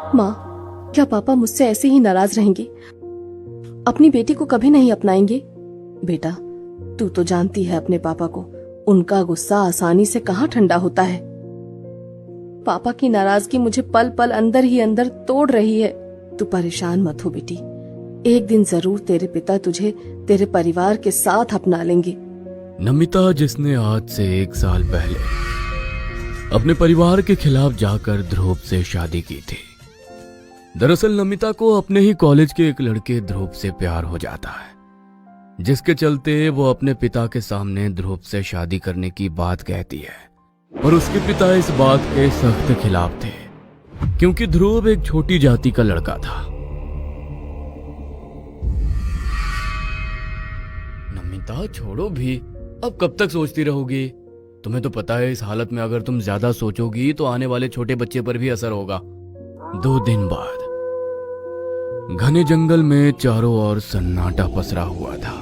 माँ, क्या पापा मुझसे ऐसे ही नाराज रहेंगे? अपनी बेटी को कभी नहीं अपनाएंगे? बेटा, तू तो जानती है अपने पापा को, उनका गुस्सा आसानी से कहाँ ठंडा होता है। पापा की नाराजगी मुझे पल पल अंदर ही अंदर तोड़ रही है। तू परेशान मत हो बेटी, एक दिन जरूर तेरे पिता तुझे तेरे परिवार के साथ अपना लेंगे। नमिता, जिसने आज से 1 साल पहले अपने परिवार के खिलाफ जाकर ध्रुव से शादी की थी। दरअसल नमिता को अपने ही कॉलेज के एक लड़के ध्रुव से प्यार हो जाता है, जिसके चलते वो अपने पिता के सामने ध्रुव से शादी करने की बात कहती है। पर उसके पिता इस बात के सख्त खिलाफ थे, क्योंकि ध्रुव एक छोटी जाति का लड़का था। नमिता, छोड़ो भी, अब कब तक सोचती रहोगी? तुम्हें तो पता है इस हालत में अगर तुम ज्यादा सोचोगी तो आने वाले छोटे बच्चे पर भी असर होगा। 2 दिन बाद घने जंगल में चारों ओर सन्नाटा पसरा हुआ था।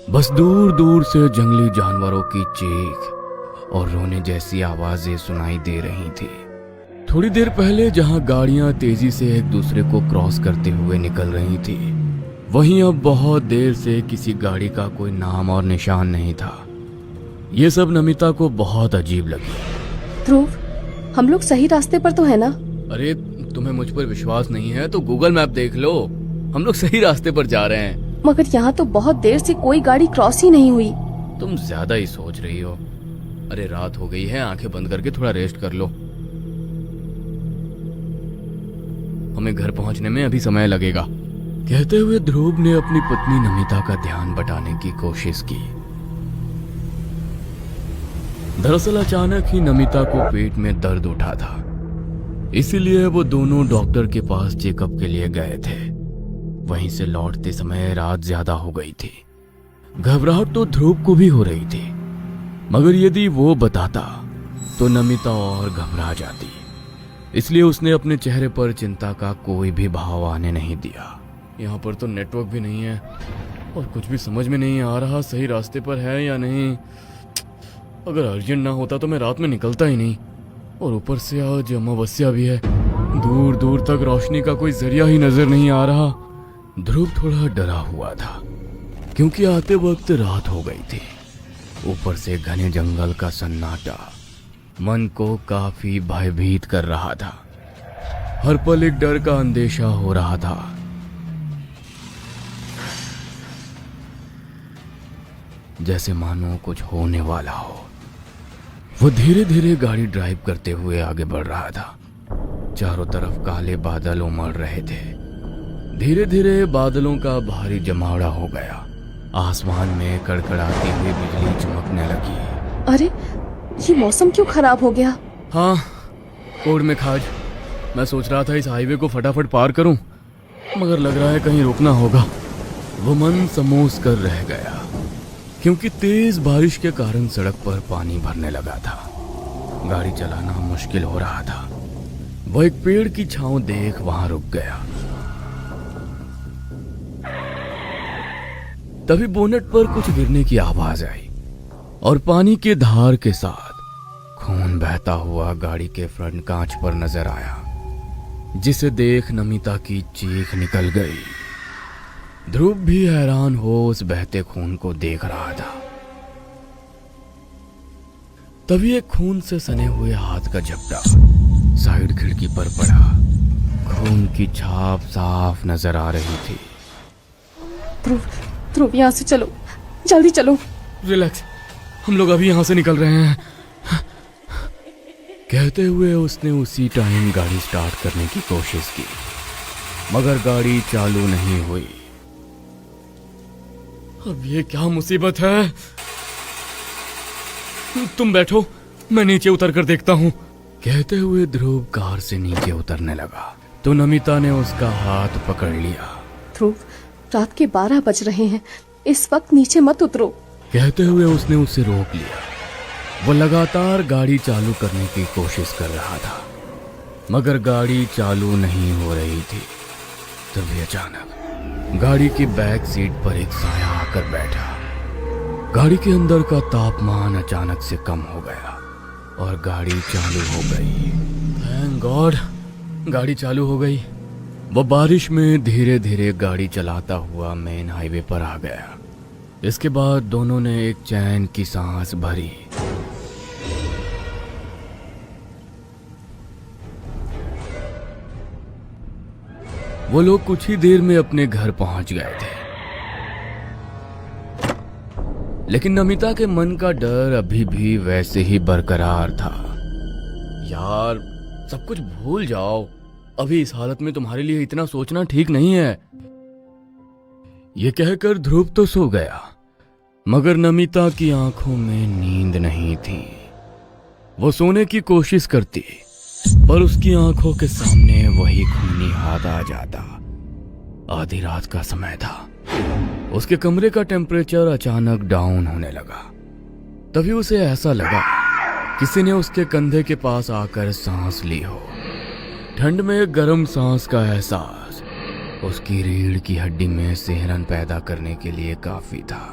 बस दूर दूर से जंगली जानवरों की चीख और रोने जैसी आवाजें सुनाई दे रही थी। थोड़ी देर पहले जहां गाड़ियां तेजी से एक दूसरे को क्रॉस करते हुए निकल रही थी, वहीं अब बहुत देर से किसी गाड़ी का कोई नाम और निशान नहीं था। ये सब नमिता को बहुत अजीब लगी। ध्रुव, हम लोग सही रास्ते पर तो है ना? अरे, तुम्हें मुझ पर विश्वास नहीं है तो गूगल मैप देख लो, हम लोग सही रास्ते पर जा रहे हैं। मगर यहाँ तो बहुत देर से कोई गाड़ी क्रॉस ही नहीं हुई। तुम ज्यादा ही सोच रही हो। अरे, रात हो गई है, आंखें बंद करके थोड़ा रेस्ट कर लो। हमें घर पहुंचने में अभी समय लगेगा। कहते हुए ध्रुव ने अपनी पत्नी नमिता का ध्यान बटाने की कोशिश की। दरअसल अचानक ही नमिता को पेट में दर्द उठा था, इसीलिए वो दोनों डॉक्टर के पास चेकअप के लिए गए थे। वहीं से लौटते समय रात ज्यादा हो गई थी। घबराहट तो ध्रुव को भी हो रही थी, मगर यदि वो बताता तो नमिता और घबरा जाती, इसलिए उसने अपने चेहरे पर चिंता का कोई भी भाव आने नहीं दिया। यहाँ पर तो नेटवर्क भी नहीं है और कुछ भी समझ में नहीं आ रहा सही रास्ते पर है या नहीं। अगर अर्जेंट ना होता तो मैं रात में निकलता ही नहीं, और ऊपर से आज अमावस्या भी है। दूर दूर तक रोशनी का कोई जरिया ही नजर नहीं आ रहा। ध्रुव थोड़ा डरा हुआ था, क्योंकि आते वक्त रात हो गई थी। ऊपर से घने जंगल का सन्नाटा मन को काफी भयभीत कर रहा था। हर पल एक डर का अंदेशा हो रहा था। जैसे मानो कुछ होने वाला हो। वो धीरे धीरे गाड़ी ड्राइव करते हुए आगे बढ़ रहा था। चारों तरफ काले बादल उमड़ रहे थे। धीरे धीरे बादलों का भारी जमावड़ा हो गया। आसमान में कड़कड़ाती हुई बिजली चमकने लगी। अरे, ये मौसम क्यों खराब हो गया? हाँ, कोड में खाज। मैं सोच रहा था इस हाईवे को फटाफट पार करूं, मगर लग रहा है कहीं रुकना होगा। वो मन समोस कर रह गया, क्योंकि तेज बारिश के कारण सड़क पर पानी भरने लगा था। गाड़ी चलाना मुश्किल हो रहा था। वह एक पेड़ की छांव देख वहां रुक गया। तभी बोनेट पर कुछ गिरने की आवाज आई और पानी के धार के साथ खून बहता हुआ गाड़ी के फ्रंट कांच पर नजर आया, जिसे देख नमिता की चीख निकल गई। ध्रुव भी हैरान हो उस बहते खून को देख रहा था। तभी एक खून से सने हुए हाथ का झपटा साइड खिड़की पर पड़ा। खून की छाप साफ नजर आ रही थी। ध्रुव, ध्रुव, यहाँ से चलो, जल्दी चलो। रिलैक्स, हम लोग अभी यहाँ से निकल रहे हैं। कहते हुए उसने उसी टाइम गाड़ी स्टार्ट करने की कोशिश की, मगर गाड़ी चालू नहीं हुई। अब ये क्या मुसीबत है? तुम बैठो, मैं नीचे उतर कर देखता हूँ। कहते हुए ध्रुव कार से नीचे उतरने लगा तो नमिता ने उसका हाथ पकड़ लिया। ध्रुव, रात के 12 बज रहे हैं, इस वक्त नीचे मत उतरो। कहते हुए उसने उसे रोक लिया। वो लगातार गाड़ी चालू करने की कोशिश कर रहा था, मगर गाड़ी चालू नहीं हो रही थी। तभी अचानक गाड़ी की बैक सीट पर एक साया आकर बैठा। गाड़ी के अंदर का तापमान अचानक से कम हो गया और गाड़ी चालू हो गई। थैंक गॉड, गाड़ी चालू हो गई। वो बारिश में धीरे धीरे गाड़ी चलाता हुआ मेन हाईवे पर आ गया। इसके बाद दोनों ने एक चैन की सांस भरी। वो लोग कुछ ही देर में अपने घर पहुंच गए थे, लेकिन नमिता के मन का डर अभी भी वैसे ही बरकरार था। यार, सब कुछ भूल जाओ, अभी इस हालत में तुम्हारे लिए इतना सोचना ठीक नहीं है। ये कहकर ध्रुव तो सो गया, मगर नमिता की आंखों में नींद नहीं थी। वो सोने की कोशिश करती, पर उसकी आंखों के सामने वही खूनी हाथ आ जाता। आधी रात का समय था। उसके कमरे का टेम्परेचर अचानक डाउन होने लगा। तभी उसे ऐसा लगा किसी ने उसके कंधे के पास आकर सांस ली हो। ठंड में गर्म सांस का एहसास उसकी रीढ़ की हड्डी में सिहरन पैदा करने के लिए काफी था।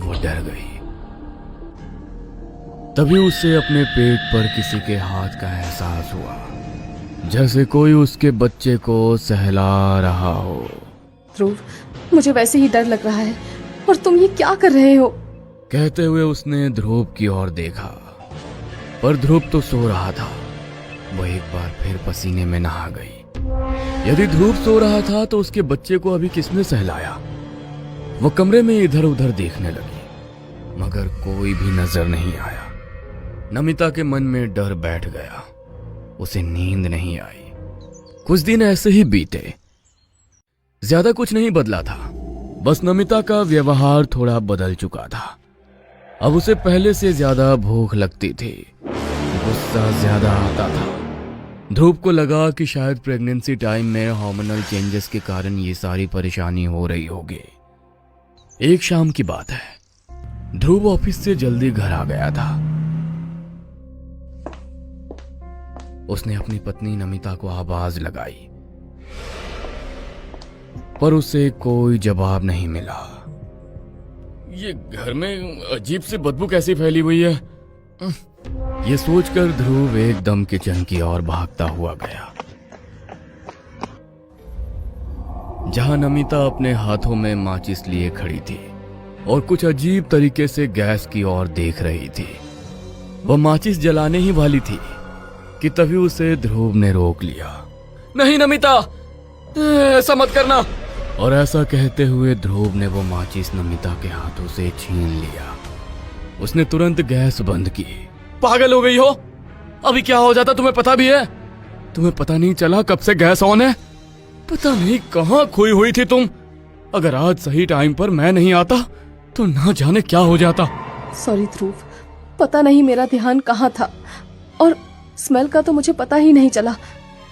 वो डर गई। तभी उसे अपने पेट पर किसी के हाथ का एहसास हुआ, जैसे कोई उसके बच्चे को सहला रहा हो। ध्रुव, मुझे वैसे ही डर लग रहा है, और तुम ये क्या कर रहे हो? कहते हुए उसने ध्रुव की ओर देखा, पर ध्रुव तो सो रहा था। वो एक बार फिर पसीने में नहा गई। यदि ध्रुव सो रहा था तो उसके बच्चे को अभी किसने सहलाया? वो कमरे में इधर उधर देखने लगी, मगर कोई भी नजर नहीं आया। नमिता के मन में डर बैठ गया। उसे नींद नहीं आई। कुछ दिन ऐसे ही बीते। ज्यादा कुछ नहीं बदला था, बस नमिता का व्यवहार थोड़ा बदल चुका था। अब उसे पहले से ज्यादा भूख लगती थी, गुस्सा ज्यादा आता था। ध्रुव को लगा कि शायद प्रेगनेंसी टाइम में हार्मोनल चेंजेस के कारण ये सारी परेशानी हो रही होगी। एक शाम की बात है, ध्रुव ऑफिस से जल्दी घर आ गया था। उसने अपनी पत्नी नमिता को आवाज लगाई, पर उसे कोई जवाब नहीं मिला। ये घर में अजीब सी बदबू कैसी फैली हुई है? ये सोचकर ध्रुव एकदम किचन की ओर भागता हुआ गया, जहां नमिता अपने हाथों में माचिस लिए खड़ी थी और कुछ अजीब तरीके से गैस की ओर देख रही थी। वह माचिस जलाने ही वाली थी कि तभी उसे ध्रुव ने रोक लिया। नहीं नमिता, ऐसा मत करना। और ऐसा कहते हुए ध्रुव ने वो माचिस नमिता के हाथों से छीन लिया। उसने तुरंत गैस बंद की। पागल हो गई हो? अभी क्या हो जाता तुम्हें पता भी है? तुम्हें पता नहीं चला कब से गैस ऑन है? पता नहीं कहां खोई हुई थी तुम। अगर आज सही टाइम पर मैं नहीं आता तो ना जाने क्या हो जाता। सॉरी ध्रुव, पता नहीं मेरा ध्यान कहाँ था, और स्मेल का तो मुझे पता ही नहीं चला।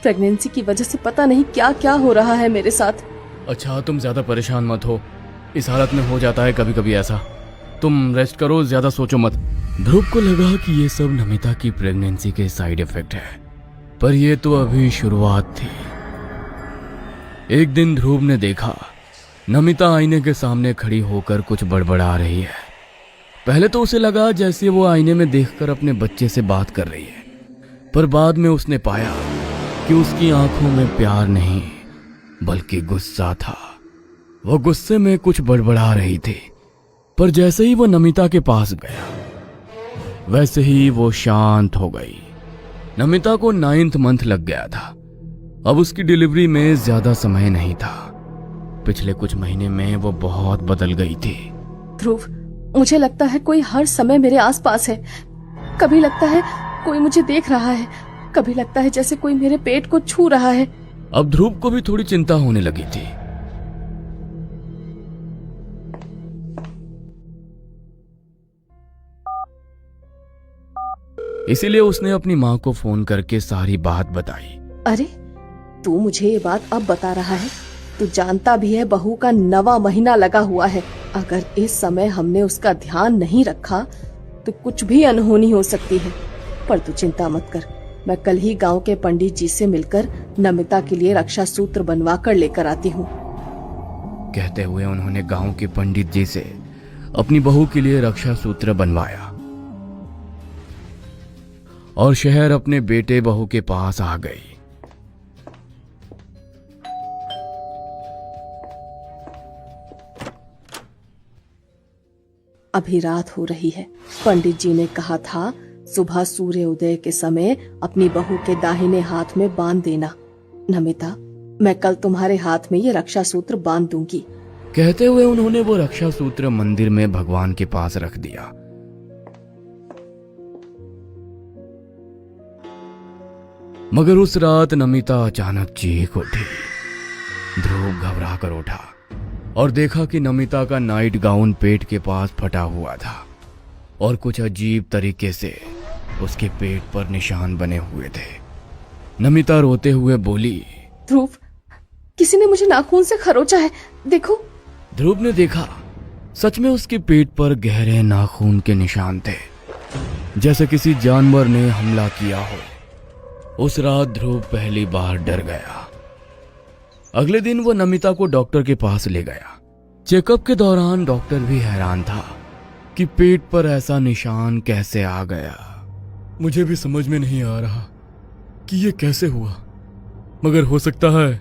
प्रेगनेंसी की वजह से पता नहीं क्या क्या हो रहा है मेरे साथ। अच्छा, तुम ज्यादा परेशान मत हो, इस हालत में हो जाता है कभी कभी ऐसा। तुम रेस्ट करो, ज्यादा सोचो मत। ध्रुव को लगा कि ये सब नमिता की प्रेगनेंसी के साइड इफेक्ट है, पर यह तो अभी शुरुआत थी। एक दिन ध्रुव ने देखा नमिता आईने के सामने खड़ी होकर कुछ बड़बड़ा रही है। पहले तो उसे लगा जैसे वो आईने में देखकर अपने बच्चे से बात कर रही है, पर बाद में उसने पाया कि उसकी आंखों में प्यार नहीं बल्कि गुस्सा था। वो गुस्से में कुछ बड़बड़ा रही थी, पर जैसे ही वो नमिता के पास गया वैसे ही वो शांत हो गई। नमिता को 9th मंथ लग गया था। अब उसकी डिलीवरी में ज्यादा समय नहीं था। पिछले कुछ महीने में वो बहुत बदल गई थी। ध्रुव, मुझे लगता है कोई हर समय मेरे आसपास है। कभी लगता है कोई मुझे देख रहा है, कभी लगता है जैसे कोई मेरे पेट को छू रहा है। अब ध्रुव को भी थोड़ी चिंता होने लगी थी। इसीलिए उसने अपनी माँ को फोन करके सारी बात बताई। अरे, तू मुझे ये बात अब बता रहा है? तू जानता भी है बहू का 9वां महीना लगा हुआ है। अगर इस समय हमने उसका ध्यान नहीं रखा तो कुछ भी अनहोनी हो सकती है। पर तू चिंता मत कर, मैं कल ही गांव के पंडित जी से मिलकर नमिता के लिए रक्षा सूत्र बनवा कर लेकर आती हूँ। कहते हुए उन्होंने गांव के पंडित जी से अपनी बहू के लिए रक्षा सूत्र बनवाया और शहर अपने बेटे बहू के पास आ गई। अभी रात हो रही है। पंडित जी ने कहा था सुबह सूर्य उदय के समय अपनी बहू के दाहिने हाथ में बांध देना। नमिता, मैं कल तुम्हारे हाथ में ये रक्षा सूत्र बांध दूंगी। कहते हुए उन्होंने वो रक्षा सूत्र मंदिर में भगवान के पास रख दिया। मगर उस रात नमिता अचानक चीख उठी। ध्रुव घबरा कर उठा और देखा कि नमिता का नाइट गाउन पेट के पास फटा हुआ था और कुछ अजीब तरीके से उसके पेट पर निशान बने हुए थे। नमिता रोते हुए बोली, ध्रुव, किसी ने मुझे नाखून से खरोचा है, देखो। ध्रुव ने देखा, सच में उसके पेट पर गहरे नाखून के निशान थे, जैसे किसी जानवर ने हमला किया हो। उस रात ध्रुव पहली बार डर गया। अगले दिन वो नमिता को डॉक्टर के पास ले गया। चेकअप के दौरान डॉक्टर भी हैरान था कि पेट पर ऐसा निशान कैसे आ गया। मुझे भी समझ में नहीं आ रहा कि ये कैसे हुआ, मगर हो सकता है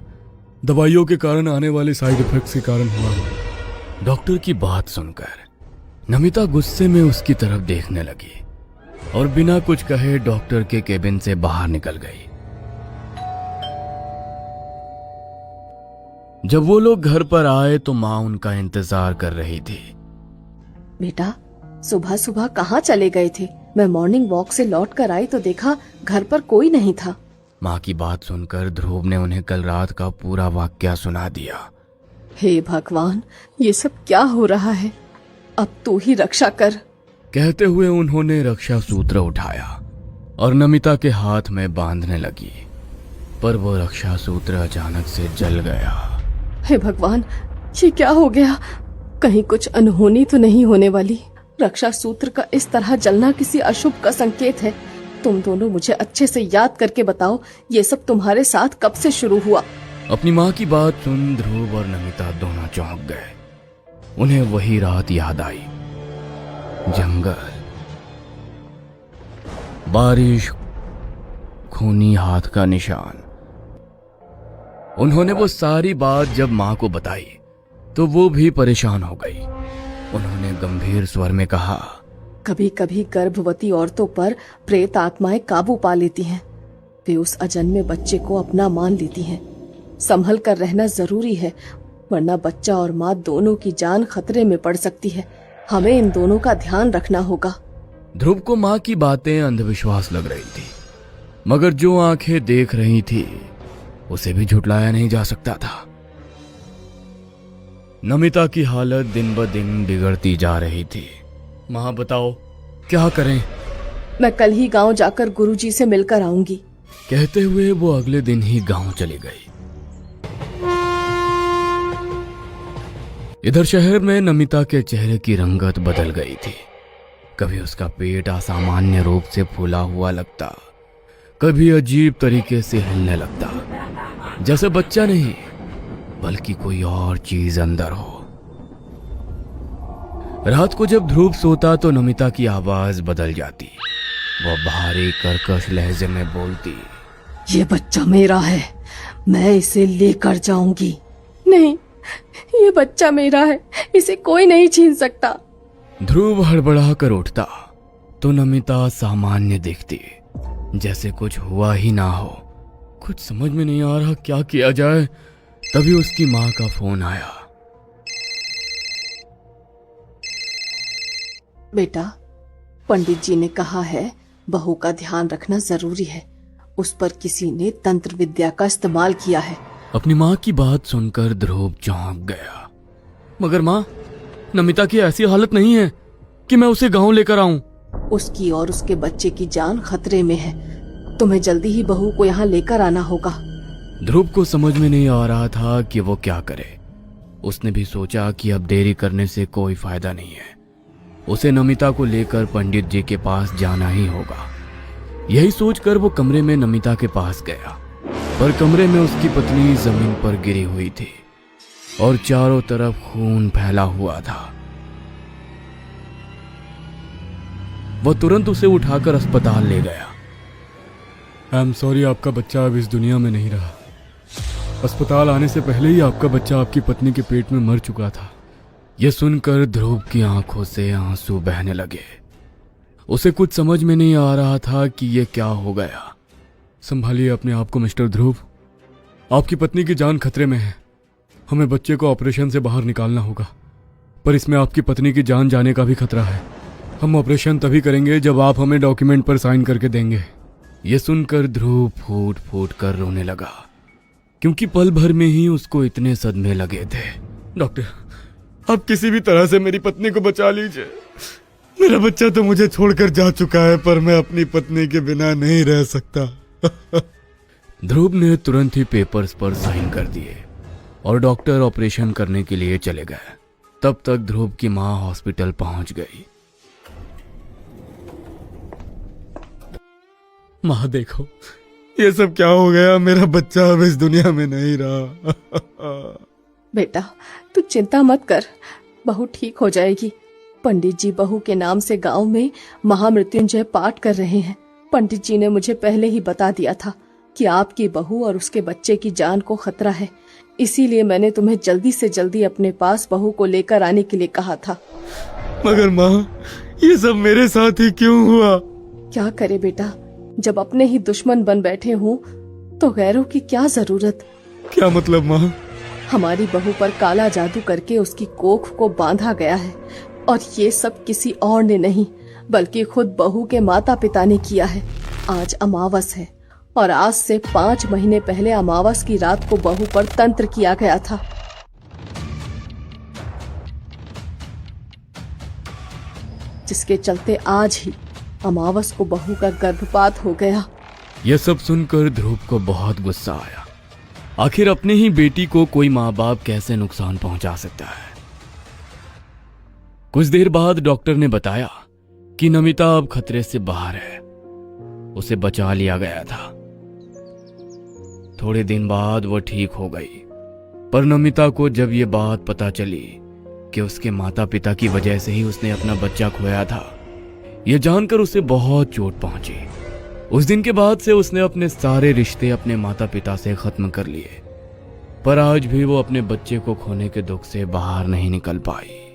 दवाइयों के कारण आने वाले साइड इफेक्ट्स के कारण हुआ। डॉक्टर की बात सुनकर नमिता गुस्से में उसकी तरफ देखने लगी और बिना कुछ कहे डॉक्टर के केबिन से बाहर निकल गई। जब वो लोग घर पर आए तो माँ उनका इंतजार कर रही थी। बेटा, सुबह सुबह कहाँ चले गए थे? मैं मॉर्निंग वॉक से लौट कर आई तो देखा घर पर कोई नहीं था। माँ की बात सुनकर ध्रुव ने उन्हें कल रात का पूरा वाकया सुना दिया। हे भगवान, ये सब क्या हो रहा है? अब तू ही रक्षा कर। कहते हुए उन्होंने रक्षा सूत्र उठाया और नमिता के हाथ में बांधने लगी, पर वो रक्षा सूत्र अचानक से जल गया। हे भगवान, ये क्या हो गया? कहीं कुछ अनहोनी तो नहीं होने वाली? रक्षा सूत्र का इस तरह जलना किसी अशुभ का संकेत है। तुम दोनों मुझे अच्छे से याद करके बताओ, ये सब तुम्हारे साथ कब से शुरू हुआ? अपनी माँ की बात सुन ध्रुव और नमिता दोनों चौंक गए। उन्हें वही रात याद आई। जंगल, बारिश, खूनी हाथ का निशान। उन्होंने वो सारी बात जब माँ को बताई तो वो भी परेशान हो गई। उन्होंने गंभीर स्वर में कहा, कभी कभी गर्भवती औरतों पर प्रेत आत्माएं काबू पा लेती हैं। वे उस अजन्मे बच्चे को अपना मान लेती हैं। संभल कर रहना जरूरी है, वरना बच्चा और माँ दोनों की जान खतरे में पड़ सकती है। हमें इन दोनों का ध्यान रखना होगा। ध्रुव को माँ की बातें अंधविश्वास लग रही थी, मगर जो आंखें देख रही थी उसे भी झुटलाया नहीं जा सकता था। नमिता की हालत दिन ब दिन बिगड़ती जा रही थी। माँ बताओ क्या करें? मैं कल ही गांव जाकर गुरुजी से मिलकर आऊंगी। कहते हुए वो अगले दिन ही गांव चली गई। इधर शहर में नमिता के चेहरे की रंगत बदल गई थी। कभी उसका पेट असामान्य रूप से फूला हुआ लगता, कभी अजीब तरीके से हिलने लगता, जैसे बच्चा नहीं बल्कि कोई और चीज अंदर हो। रात को जब ध्रुव सोता तो नमिता की आवाज बदल जाती। वो भारी कर्कश लहजे में बोलती, ये बच्चा मेरा है, मैं इसे लेकर जाऊंगी। नहीं, ये बच्चा मेरा है, इसे कोई नहीं छीन सकता। ध्रुव हड़बड़ा कर उठता तो नमिता सामान्य दिखती, जैसे कुछ हुआ ही ना हो। कुछ समझ में नहीं आ रहा क्या किया जाए। तभी उसकी माँ का फोन आया। बेटा, पंडित जी ने कहा है बहू का ध्यान रखना जरूरी है। उस पर किसी ने तंत्र विद्या का इस्तेमाल किया है। अपनी माँ की बात सुनकर ध्रुव चौंक गया। मगर माँ, नमिता की ऐसी हालत नहीं है कि मैं उसे गांव लेकर आऊं। उसकी और उसके बच्चे की जान खतरे में है। तुम्हें जल्दी ही बहू को यहाँ लेकर आना होगा। ध्रुव को समझ में नहीं आ रहा था कि वो क्या करे। उसने भी सोचा कि अब देरी करने से कोई फायदा नहीं है। उसे नमिता को लेकर पंडित जी के पास जाना ही होगा। यही सोचकर वो कमरे में नमिता के पास गया, पर कमरे में उसकी पत्नी जमीन पर गिरी हुई थी और चारों तरफ खून फैला हुआ था। वो तुरंत उसे उठाकर अस्पताल ले गया, आई एम सॉरी, आपका बच्चा अब इस दुनिया में नहीं रहा। अस्पताल आने से पहले ही आपका बच्चा आपकी पत्नी के पेट में मर चुका था। यह सुनकर ध्रुव की आंखों से आंसू बहने लगे। उसे कुछ समझ में नहीं आ रहा था कि यह क्या हो गया। संभालिए अपने आप को मिस्टर ध्रुव, आपकी पत्नी की जान खतरे में है। हमें बच्चे को ऑपरेशन से बाहर निकालना होगा, पर इसमें आपकी पत्नी की जान जाने का भी खतरा है। हम ऑपरेशन तभी करेंगे जब आप हमें डॉक्यूमेंट पर साइन करके देंगे। यह सुनकर ध्रुव फूट फूट कर रोने लगा, क्योंकि पल भर में ही उसको इतने सदमे लगे थे। डॉक्टर, आप किसी भी तरह से मेरी पत्नी को बचा लीजिए। मेरा बच्चा तो मुझे छोड़कर जा चुका है, पर मैं अपनी पत्नी के बिना नहीं रह सकता। ध्रुव ने तुरंत ही पेपर्स पर साइन कर दिए और डॉक्टर ऑपरेशन करने के लिए चले गए। तब तक ध्रुव की मां हॉस्पिटल पहुंच गई। मां देखो, ये सब क्या हो गया? मेरा बच्चा अब इस दुनिया में नहीं रहा। बेटा, तू चिंता मत कर, बहू ठीक हो जाएगी। पंडित जी बहू के नाम से गांव में महामृत्युंजय पाठ कर रहे हैं। पंडित जी ने मुझे पहले ही बता दिया था कि आपकी बहू और उसके बच्चे की जान को खतरा है, इसीलिए मैंने तुम्हें जल्दी से जल्दी अपने पास बहू को लेकर आने के लिए कहा था। मगर माँ, ये सब मेरे साथ ही क्यों हुआ? क्या करे बेटा, जब अपने ही दुश्मन बन बैठे हों तो गैरों की क्या जरूरत। क्या मतलब माँ? हमारी बहू पर काला जादू करके उसकी कोख को बांधा गया है, और ये सब किसी और ने नहीं बल्कि खुद बहू के माता पिता ने किया है। आज अमावस है और आज से 5 महीने पहले अमावस की रात को बहू पर तंत्र किया गया था। जिसके चलते आज ही अमावस को बहू का गर्भपात हो गया। यह सब सुनकर ध्रुव को बहुत गुस्सा आया। आखिर अपने ही बेटी को कोई माँ बाप कैसे नुकसान पहुंचा सकता है। कुछ देर बाद डॉक्टर ने बताया कि नमिता अब खतरे से बाहर है, उसे बचा लिया गया था। थोड़े दिन बाद वह ठीक हो गई, पर नमिता को जब यह बात पता चली कि उसके माता पिता की वजह से ही उसने अपना बच्चा खोया था, यह जानकर उसे बहुत चोट पहुंची। उस दिन के बाद से उसने अपने सारे रिश्ते अपने माता पिता से खत्म कर लिए, पर आज भी वो अपने बच्चे को खोने के दुख से बाहर नहीं निकल पाई।